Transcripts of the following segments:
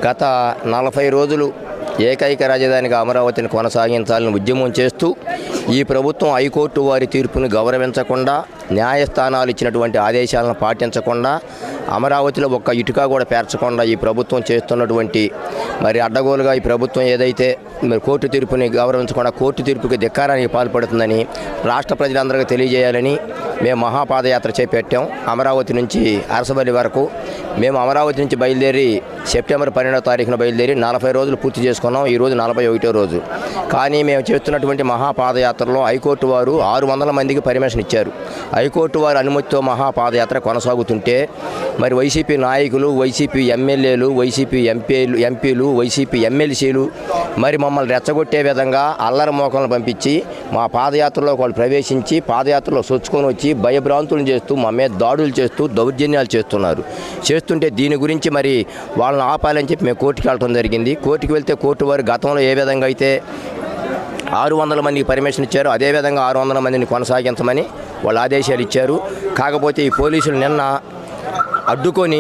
గత 40 రోజులు ఏకైక రాజధానిగా అమరావతిని కొనసాగించాలని ఉద్యమం చేస్తూ ఈ ప్రభుత్వం హైకోర్టు వారి తీర్పును గౌరవించకుండా, న్యాయస్థానాలు ఇచ్చినటువంటి ఆదేశాలను పాటించకుండా, అమరావతిలో ఒక్క ఇటుక కూడా పేర్చకుండా ఈ ప్రభుత్వం చేస్తున్నటువంటి అడ్డగోలుగా ఈ ప్రభుత్వం ఏదైతే కోర్టు తీర్పుని గౌరవించకుండా కోర్టు తీర్పుకి ధిక్కారానికి పాల్పడుతుందని రాష్ట్ర ప్రజలందరికీ తెలియజేయాలని మేము మహాపాదయాత్ర చేపట్టాం. అమరావతి నుంచి అరసవల్లి వరకు మేము అమరావతి నుంచి బయలుదేరి సెప్టెంబర్ 12వ తారీఖున బయలుదేరి 40 రోజులు పూర్తి చేసుకున్నాం. ఈరోజు 41వ రోజు. కానీ మేము చేస్తున్నటువంటి మహాపాదయాత్రలో హైకోర్టు వారు 600 మందికి పర్మిషన్ ఇచ్చారు. హైకోర్టు వారి అనుమతితో మహాపాదయాత్ర కొనసాగుతుంటే వైసీపీ నాయకులు, వైసీపీ ఎమ్మెల్యేలు, వైసీపీ ఎంపీలు, వైసీపీ ఎమ్మెల్సీలు మమ్మల్ని రెచ్చగొట్టే విధంగా అల్లరి మోకలను పంపించి మా పాదయాత్రలో వాళ్ళు ప్రవేశించి పాదయాత్రలో సొచ్చుకొని వచ్చి భయభ్రాంతులను చేస్తూ మా మీద దాడులు చేస్తూ దౌర్జన్యాలు చేస్తుంటే దీని గురించి వాళ్ళని ఆపాలని చెప్పి మేము కోర్టుకి వెళ్ళడం జరిగింది. కోర్టుకి వెళ్తే కోర్టు వారు గతంలో ఏ విధంగా అయితే 600 మందికి పర్మిషన్ ఇచ్చారు అదేవిధంగా 600 మందిని కొనసాగించమని వాళ్ళు ఆదేశాలు ఇచ్చారు. కాకపోతే ఈ పోలీసులు నిన్న అడ్డుకొని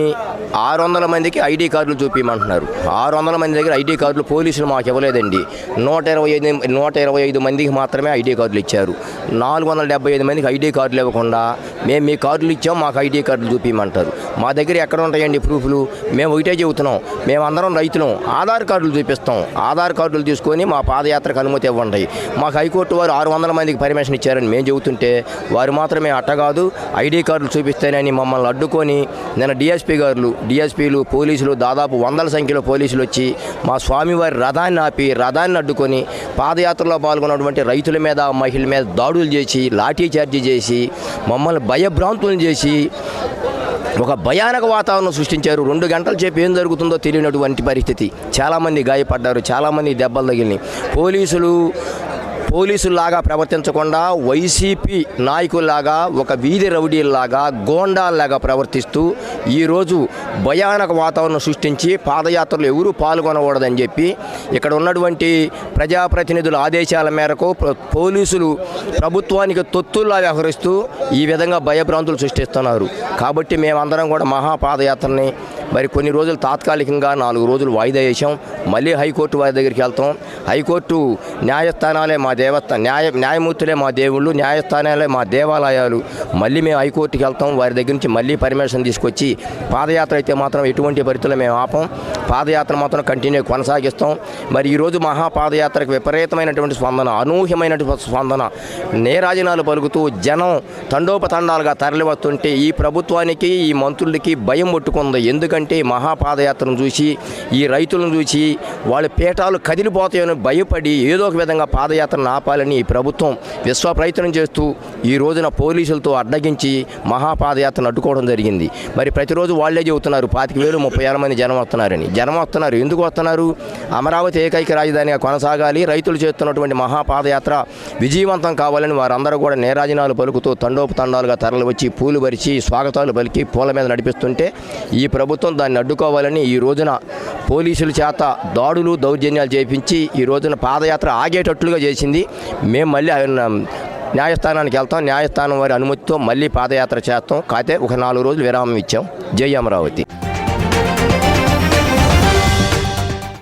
600 మందికి ఐడి కార్డులు చూపించమంటున్నారు. 600 మంది దగ్గర ఐడి కార్డులు పోలీసులు మాకు ఇవ్వలేదండి. 125 మందికి మాత్రమే ఐడి కార్డులు ఇచ్చారు. 475 మందికి ఐడి కార్డులు ఇవ్వకుండా మేము మీ కార్డులు ఇచ్చాం, మాకు ఐడి కార్డులు చూపించమంటారు. మా దగ్గర ఎక్కడ ఉంటాయండి ప్రూఫ్లు? మేము ఒకటే చెబుతున్నాం, మేమందరం రైతులం, ఆధార్ కార్డులు చూపిస్తాం. ఆధార్ కార్డులు తీసుకొని మా పాదయాత్రకు అనుమతి ఇవ్వండి. మాకు హైకోర్టు వారు 600 మందికి పర్మిషన్ ఇచ్చారని మేము చెబుతుంటే వారు మాత్రమే అట్ట కాదు, ఐడి కార్డులు చూపిస్తేనని మమ్మల్ని అడ్డుకొని నిన్న డిఎస్పీలు పోలీసులు దాదాపు 100ల సంఖ్యలో పోలీసులు వచ్చి మా స్వామివారి రథాన్ని అడ్డుకొని పాదయాత్రలో పాల్గొన్నటువంటి రైతుల మీద, మహిళల మీద దాడులు చేసి లాఠీ చార్జీ చేసి మమ్మల్ని భయభ్రాంతులను చేసి ఒక భయానక వాతావరణం సృష్టించారు. 2 గంటల సేపు ఏం జరుగుతుందో తెలియనటువంటి పరిస్థితి. చాలామంది గాయపడ్డారు, చాలామంది దెబ్బలు తగిలినాయి. పోలీసుల్లాగా ప్రవర్తించకుండా వైసీపీ నాయకుల్లాగా ఒక వీధి రౌడీల్లాగా గోండాల్లాగా ప్రవర్తిస్తూ ఈరోజు భయానక వాతావరణం సృష్టించి పాదయాత్రలో ఎవరూ పాల్గొనకూడదని చెప్పి ఇక్కడ ఉన్నటువంటి ప్రజాప్రతినిధుల ఆదేశాల మేరకు పోలీసులు ప్రభుత్వానికి తొత్తుల్లా వ్యవహరిస్తూ ఈ విధంగా భయభ్రాంతులు సృష్టిస్తున్నారు. కాబట్టి మేమందరం కూడా మహాపాదయాత్రని కొన్ని రోజులు తాత్కాలికంగా 4 రోజులు వాయిదా వేసాం. మళ్ళీ హైకోర్టు వారి దగ్గరికి వెళ్తాం. హైకోర్టు న్యాయస్థానాలే మా న్యాయమూర్తులే మా దేవుళ్ళు, న్యాయస్థానాలే మా దేవాలయాలు. మళ్ళీ మేము హైకోర్టుకి వెళ్తాం. వారి దగ్గర నుంచి మళ్ళీ పర్మిషన్ తీసుకొచ్చి పాదయాత్ర అయితే మాత్రం ఎటువంటి పరిస్థితుల్లో మేము ఆపం. పాదయాత్ర మాత్రం కంటిన్యూ కొనసాగిస్తాం. ఈరోజు మహాపాదయాత్రకు విపరీతమైనటువంటి స్పందన, అనూహ్యమైనటువంటి స్పందన, నేరాజనాలు పలుకుతూ జనం తండోపతండాలుగా తరలి వస్తుంటే ఈ ప్రభుత్వానికి, ఈ మంత్రులకి భయం పట్టుకుంది. ఎందుకంటే మహాపాదయాత్రను చూసి, ఈ రైతులను చూసి వాళ్ళ పీఠాలు కదిలిపోతాయని భయపడి ఏదో ఒక విధంగా పాదయాత్రను ఆపాలని ఈ ప్రభుత్వం విశ్వ ప్రయత్నం చేస్తూ ఈ రోజున పోలీసులతో అడ్డగించి మహాపాదయాత్రను అడ్డుకోవడం జరిగింది. ప్రతిరోజు వాళ్ళే చెబుతున్నారు 25,000 30,000 మంది జనం వస్తున్నారు. ఎందుకు వస్తున్నారు? అమరావతి ఏకైక రాజధానిగా కొనసాగాలి, రైతులు చేస్తున్నటువంటి మహాపాదయాత్ర విజయవంతం కావాలని వారందరూ కూడా నేరాజనాలు పలుకుతూ తండోపతండాలుగా తరలి వచ్చి పూలు పరిచి స్వాగతాలు పలికి పూల మీద నడిపిస్తుంటే ఈ ప్రభుత్వం దాన్ని అడ్డుకోవాలని ఈ రోజున పోలీసుల చేత దాడులు దౌర్జన్యాలు చేయించి ఈ రోజున పాదయాత్ర ఆగేటట్లుగా చేసింది. మేము మళ్ళీ న్యాయస్థానానికి వెళ్తాం. న్యాయస్థానం వారి అనుమతితో మళ్ళీ పాదయాత్ర చేస్తాం. కాకపోతే ఒక 4 రోజులు విరామం ఇచ్చాం. జై అమరావతి.